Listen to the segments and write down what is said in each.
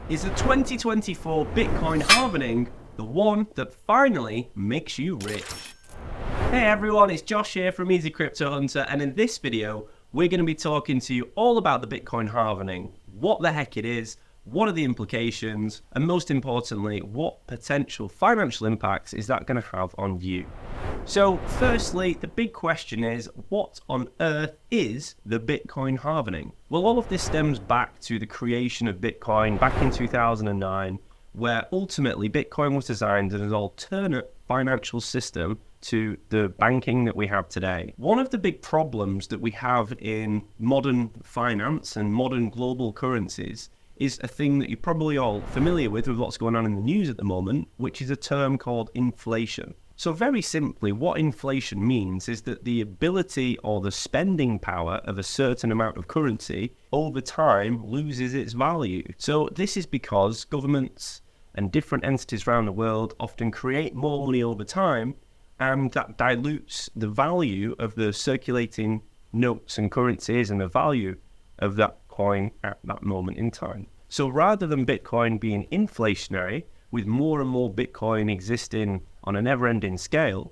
Is the 2024 Bitcoin halving the one that finally makes you rich? Hey everyone, it's Josh here from Easy Crypto Hunter, and in this video, we're going to be talking to you all about the Bitcoin halving, what the heck it is, what are the implications, and most importantly, what potential financial impacts is that going to have on you? So firstly, the big question is, what on earth is the Bitcoin halving? Well, all of this stems back to the creation of Bitcoin back in 2009, where ultimately Bitcoin was designed as an alternate financial system to the banking that we have today. One of the big problems that we have in modern finance and modern global currencies is a thing that you're probably all familiar with what's going on in the news at the moment, which is a term called inflation. So very simply, what inflation means is that the ability or the spending power of a certain amount of currency over time loses its value. So this is because governments and different entities around the world often create more money over time, and that dilutes the value of the circulating notes and currencies and the value of that coin at that moment in time. So rather than Bitcoin being inflationary, with more and more Bitcoin existing on a never-ending scale,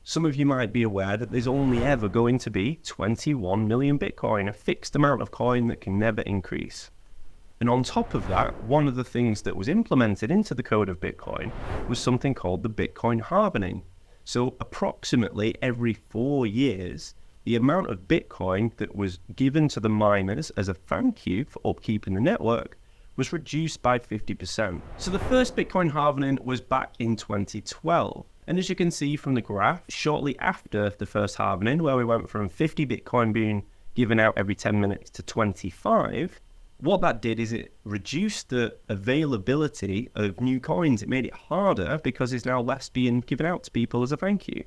some of you might be aware that there's only ever going to be 21 million Bitcoin, a fixed amount of coin that can never increase. And on top of that, one of the things that was implemented into the code of Bitcoin was something called the Bitcoin halving. So approximately every 4 years, the amount of Bitcoin that was given to the miners as a thank you for upkeeping the network was reduced by 50%. So the first Bitcoin halving was back in 2012. And as you can see from the graph, shortly after the first halving, where we went from 50 Bitcoin being given out every 10 minutes to 25, what that did is it reduced the availability of new coins. It made it harder because there's now less being given out to people as a thank you.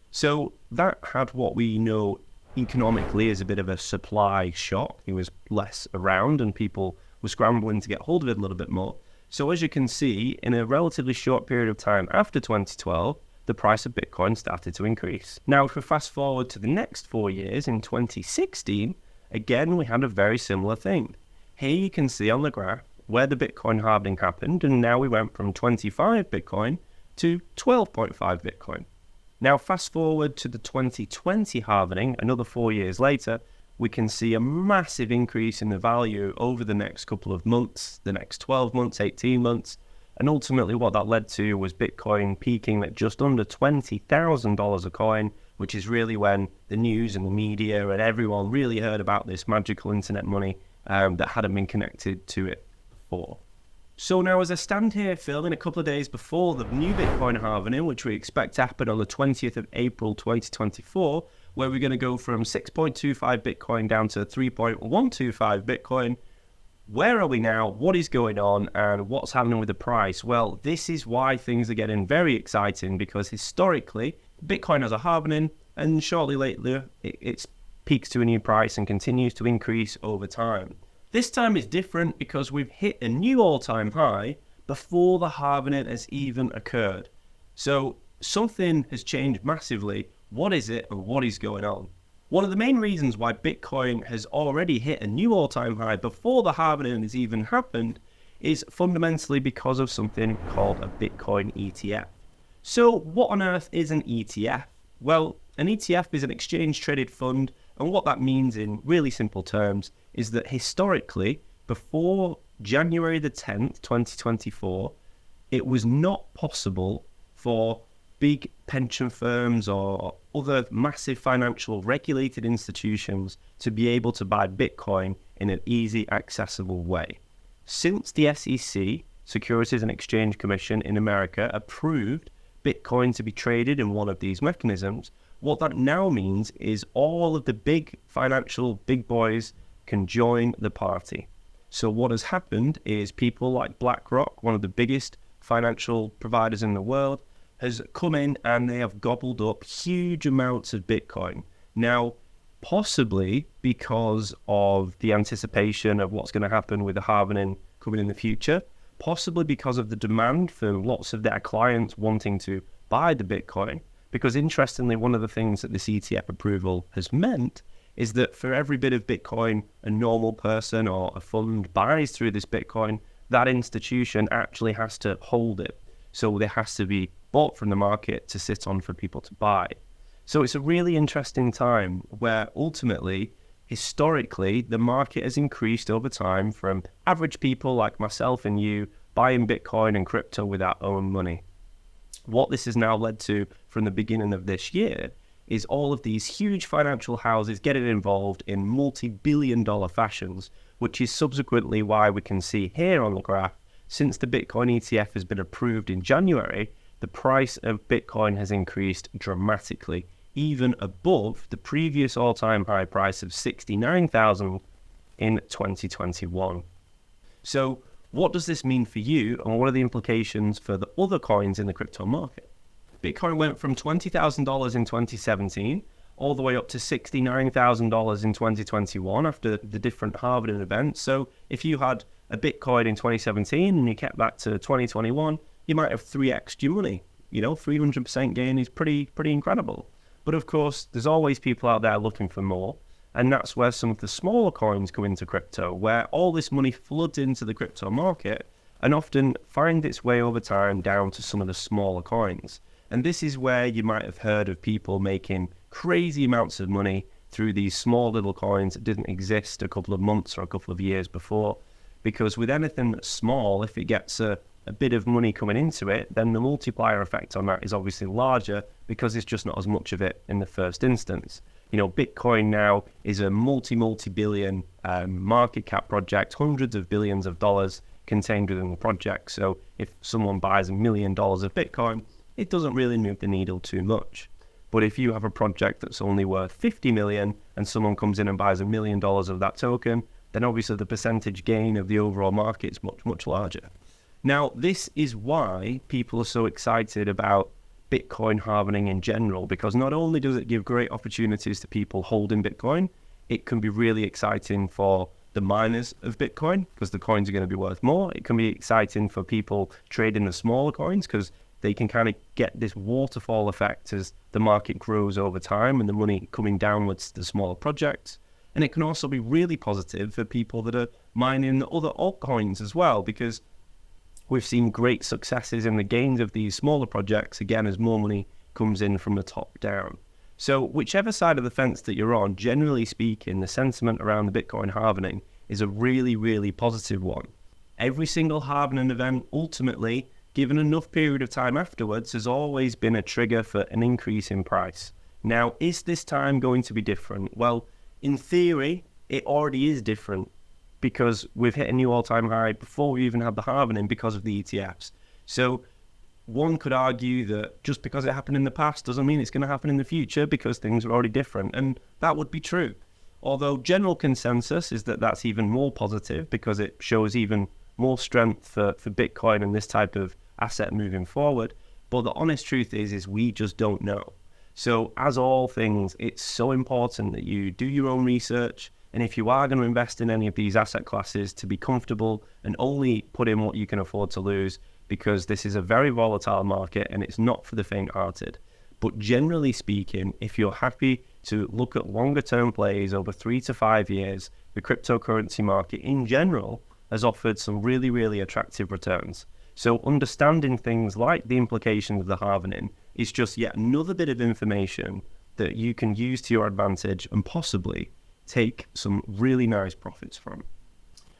So that had what we know economically as a bit of a supply shock. It was less around and people were scrambling to get hold of it a little bit more. So as you can see, in a relatively short period of time after 2012, the price of Bitcoin started to increase. Now, if we fast forward to the next 4 years, in 2016, again, we had a very similar thing. Here you can see on the graph where the Bitcoin halving happened, and now we went from 25 Bitcoin to 12.5 Bitcoin. Now, fast forward to the 2020 halving, another 4 years later, we can see a massive increase in the value over the next couple of months, the next 12 months, 18 months. And ultimately what that led to was Bitcoin peaking at just under $20,000 a coin, which is really when the news and the media and everyone really heard about this magical internet money that hadn't been connected to it before. So now as I stand here filming a couple of days before the new Bitcoin halving, which we expect to happen on the 20th of April 2024, where we're going to go from 6.25 Bitcoin down to 3.125 Bitcoin. Where are we now? What is going on? And what's happening with the price? Well, this is why things are getting very exciting, because historically, Bitcoin has a halving, and shortly later, it peaks to a new price and continues to increase over time. This time is different because we've hit a new all-time high before the halving has even occurred. So something has changed massively. What is it and what is going on? One of the main reasons why Bitcoin has already hit a new all-time high before the halving has even happened is fundamentally because of something called a Bitcoin ETF. So what on earth is an ETF? Well, an ETF is an exchange-traded fund, and what that means in really simple terms is that historically, before January the 10th, 2024, it was not possible for big pension firms or other massive financial regulated institutions to be able to buy Bitcoin in an easy, accessible way. Since the SEC, Securities and Exchange Commission in America, approved Bitcoin to be traded in one of these mechanisms, what that now means is all of the big financial big boys can join the party. So what has happened is people like BlackRock, one of the biggest financial providers in the world, has come in and they have gobbled up huge amounts of Bitcoin. Now, possibly because of the anticipation of what's going to happen with the halving coming in the future, possibly because of the demand for lots of their clients wanting to buy the Bitcoin. Because interestingly, one of the things that this ETF approval has meant is that for every bit of Bitcoin a normal person or a fund buys through this Bitcoin, that institution actually has to hold it. So there has to be bought from the market to sit on for people to buy. So it's a really interesting time where ultimately, historically, the market has increased over time from average people like myself and you buying Bitcoin and crypto with our own money. What this has now led to from the beginning of this year is all of these huge financial houses getting involved in multi-billion-dollar fashions, which is subsequently why we can see here on the graph, since the Bitcoin ETF has been approved in January, the price of Bitcoin has increased dramatically, even above the previous all-time high price of $69,000 in 2021. So what does this mean for you, and what are the implications for the other coins in the crypto market? Bitcoin went from $20,000 in 2017 all the way up to $69,000 in 2021 after the different halving events. So if you had a Bitcoin in 2017 and you kept that to 2021, you might have 3x your money. 300% gain is pretty incredible. But of course, there's always people out there looking for more. And that's where some of the smaller coins go into crypto, where all this money floods into the crypto market and often finds its way over time down to some of the smaller coins. And this is where you might have heard of people making crazy amounts of money through these small little coins that didn't exist a couple of months or a couple of years before. Because with anything that's small, if it gets a bit of money coming into it, then the multiplier effect on that is obviously larger because it's just not as much of it in the first instance. Bitcoin now is a multi-billion market cap project, hundreds of billions of dollars contained within the project. So if someone buys $1 million of Bitcoin, it doesn't really move the needle too much. But if you have a project that's only worth 50 million and someone comes in and buys $1 million of that token, then obviously the percentage gain of the overall market is much larger. Now, this is why people are so excited about Bitcoin halving in general, because not only does it give great opportunities to people holding Bitcoin, it can be really exciting for the miners of Bitcoin because the coins are going to be worth more. It can be exciting for people trading the smaller coins because they can kind of get this waterfall effect as the market grows over time and the money coming downwards to the smaller projects. And it can also be really positive for people that are mining the other altcoins as well, because we've seen great successes in the gains of these smaller projects, again, as more money comes in from the top down. So whichever side of the fence that you're on, generally speaking, the sentiment around the Bitcoin halving is a really positive one. Every single halving event, ultimately, given enough period of time afterwards, has always been a trigger for an increase in price. Now, is this time going to be different? Well, in theory, it already is different because we've hit a new all-time high before we even had the halving because of the ETFs. So one could argue that just because it happened in the past doesn't mean it's going to happen in the future because things are already different, and that would be true. Although general consensus is that that's even more positive because it shows even more strength for Bitcoin and this type of asset moving forward. But the honest truth is we just don't know. So as all things, it's so important that you do your own research. And if you are going to invest in any of these asset classes, to be comfortable and only put in what you can afford to lose, because this is a very volatile market and it's not for the faint-hearted. But generally speaking, if you're happy to look at longer term plays over 3 to 5 years, the cryptocurrency market in general has offered some really attractive returns. So understanding things like the implications of the halving is just yet another bit of information that you can use to your advantage and possibly take some really nice profits from.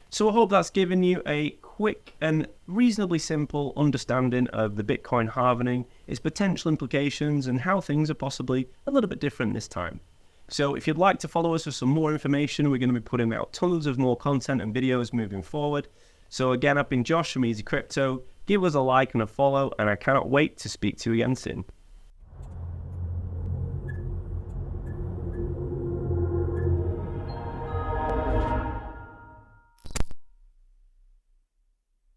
So I hope that's given you a quick and reasonably simple understanding of the Bitcoin halving, its potential implications, and how things are possibly a little bit different this time. So if you'd like to follow us for some more information, we're going to be putting out tons of more content and videos moving forward. So again, I've been Josh from Easy Crypto. Give us a like and a follow, and I cannot wait to speak to you again soon.